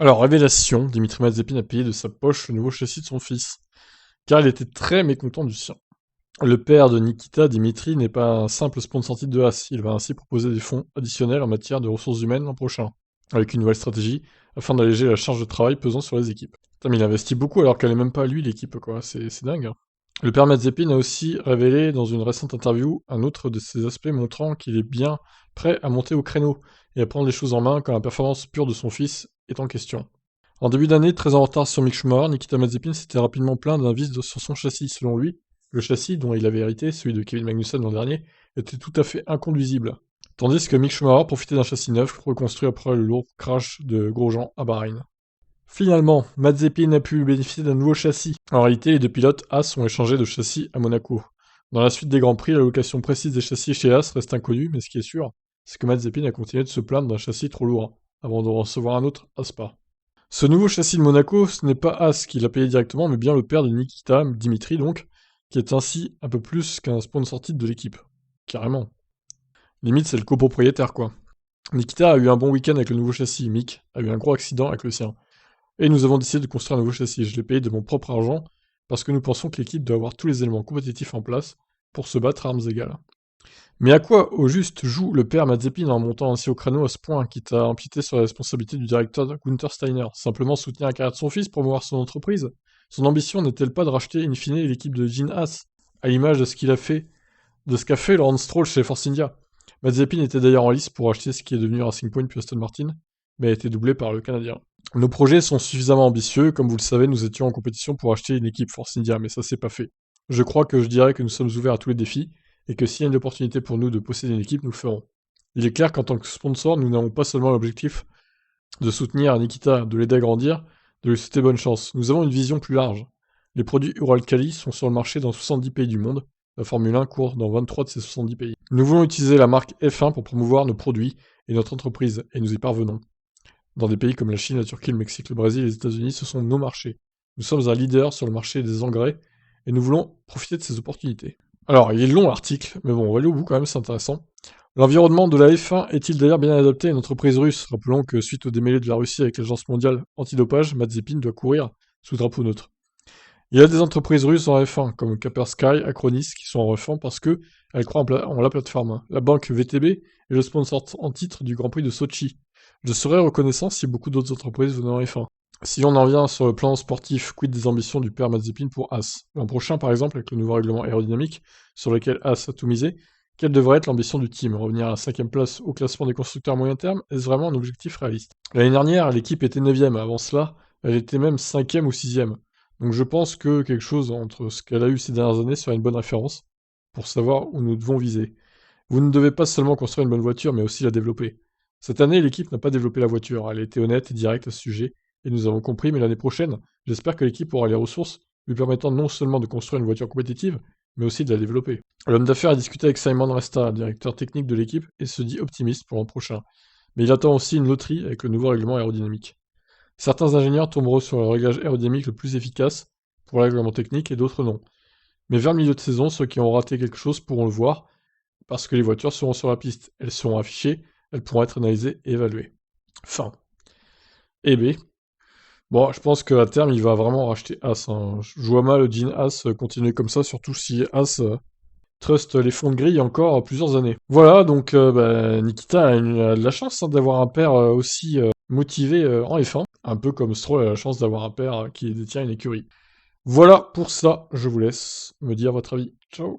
Alors, révélation, Dimitri Mazepin a payé de sa poche le nouveau châssis de son fils, car il était très mécontent du sien. Le père de Nikita, Dimitri, n'est pas un simple sponsor titre de Haas, il va ainsi proposer des fonds additionnels en matière de ressources humaines l'an prochain, avec une nouvelle stratégie, afin d'alléger la charge de travail pesant sur les équipes. Putain, mais il investit beaucoup alors qu'elle est même pas lui l'équipe, quoi, c'est dingue, hein. Le père Mazepin a aussi révélé dans une récente interview un autre de ses aspects montrant qu'il est bien prêt à monter au créneau et à prendre les choses en main quand la performance pure de son fils est en question. En début d'année, très en retard sur Mick Schumacher, Nikita Mazepin s'était rapidement plaint d'un vice sur son châssis. Selon lui, le châssis dont il avait hérité, celui de Kevin Magnussen l'an dernier, était tout à fait inconduisible. Tandis que Mick Schumacher profitait d'un châssis neuf, reconstruit après le lourd crash de Grosjean à Bahreïn. Finalement, Mazepin a pu bénéficier d'un nouveau châssis. En réalité, les deux pilotes Haas ont échangé de châssis à Monaco. Dans la suite des Grands Prix, la location précise des châssis chez Haas reste inconnue, mais ce qui est sûr, c'est que Mazepin a continué de se plaindre d'un châssis trop lourd, avant de recevoir un autre à Spa. Ce nouveau châssis de Monaco, ce n'est pas Haas qui l'a payé directement, mais bien le père de Nikita, Dimitri donc, qui est ainsi un peu plus qu'un sponsor titre de l'équipe. Carrément. Limite, c'est le copropriétaire, quoi. Nikita a eu un bon week-end avec le nouveau châssis, Mick a eu un gros accident avec le sien. Et nous avons décidé de construire un nouveau châssis. Je l'ai payé de mon propre argent, parce que nous pensons que l'équipe doit avoir tous les éléments compétitifs en place pour se battre à armes égales. Mais à quoi, au juste, joue le père Mazepin en montant ainsi au créneau à ce point, quitte à empiéter sur la responsabilité du directeur Gunther Steiner? Simplement soutenir la carrière de son fils pour mouvoir son entreprise? Son ambition n'est-elle pas de racheter in fine l'équipe de Gene Haas, à l'image de ce qu'il a fait, de ce qu'a fait Lawrence Stroll chez Force India? Mazepin était d'ailleurs en lice pour acheter ce qui est devenu Racing Point puis Aston Martin, mais a été doublé par le Canadien. Nos projets sont suffisamment ambitieux, comme vous le savez, nous étions en compétition pour acheter une équipe Force India, mais ça c'est pas fait. Je crois que je dirais que nous sommes ouverts à tous les défis, et que s'il y a une opportunité pour nous de posséder une équipe, nous le ferons. Il est clair qu'en tant que sponsor, nous n'avons pas seulement l'objectif de soutenir Nikita, de l'aider à grandir, de lui souhaiter bonne chance. Nous avons une vision plus large. Les produits Uralkali sont sur le marché dans 70 pays du monde. La Formule 1 court dans 23 de ces 70 pays. Nous voulons utiliser la marque F1 pour promouvoir nos produits et notre entreprise, et nous y parvenons. Dans des pays comme la Chine, la Turquie, le Mexique, le Brésil et les États-Unis, ce sont nos marchés. Nous sommes un leader sur le marché des engrais, et nous voulons profiter de ces opportunités. Alors, il est long l'article, mais bon, on va aller au bout quand même, c'est intéressant. L'environnement de la F1 est-il d'ailleurs bien adapté à une entreprise russe? Rappelons que suite au démêlé de la Russie avec l'Agence mondiale antidopage, Mazepin doit courir sous drapeau neutre. Il y a des entreprises russes en F1, comme Kaspersky, Acronis, qui sont en F1 parce que elles croient en la plateforme. La banque VTB est le sponsor en titre du Grand Prix de Sochi. Je serais reconnaissant si beaucoup d'autres entreprises venaient en F1. Si on en vient sur le plan sportif, quid des ambitions du père Mazepin pour Haas? L'an prochain, par exemple, avec le nouveau règlement aérodynamique sur lequel Haas a tout misé, quelle devrait être l'ambition du team? Revenir à la 5ème place au classement des constructeurs à moyen terme? Est-ce vraiment un objectif réaliste? L'année dernière, l'équipe était 9ème. Avant cela, elle était même 5ème ou 6ème. Donc je pense que quelque chose entre ce qu'elle a eu ces dernières années serait une bonne référence pour savoir où nous devons viser. Vous ne devez pas seulement construire une bonne voiture, mais aussi la développer. Cette année, l'équipe n'a pas développé la voiture. Elle a été honnête et directe à ce sujet, et nous avons compris, mais l'année prochaine, j'espère que l'équipe aura les ressources lui permettant non seulement de construire une voiture compétitive, mais aussi de la développer. L'homme d'affaires a discuté avec Simon Resta, directeur technique de l'équipe, et se dit optimiste pour l'an prochain. Mais il attend aussi une loterie avec le nouveau règlement aérodynamique. Certains ingénieurs tomberont sur le réglage aérodynamique le plus efficace pour le règlement technique et d'autres non. Mais vers le milieu de saison, ceux qui ont raté quelque chose pourront le voir, parce que les voitures seront sur la piste, elles seront affichées, elles pourront être analysées et évaluées. Fin. Eh B. Bon, je pense qu'à terme, il va vraiment racheter As, hein. Je vois mal Gene As continuer comme ça, surtout si As trust les fonds de grille encore plusieurs années. Voilà, donc Nikita a de la chance hein, d'avoir un père aussi motivé en F1, un peu comme Stroll a la chance d'avoir un père qui détient une écurie. Voilà pour ça, je vous laisse me dire votre avis. Ciao.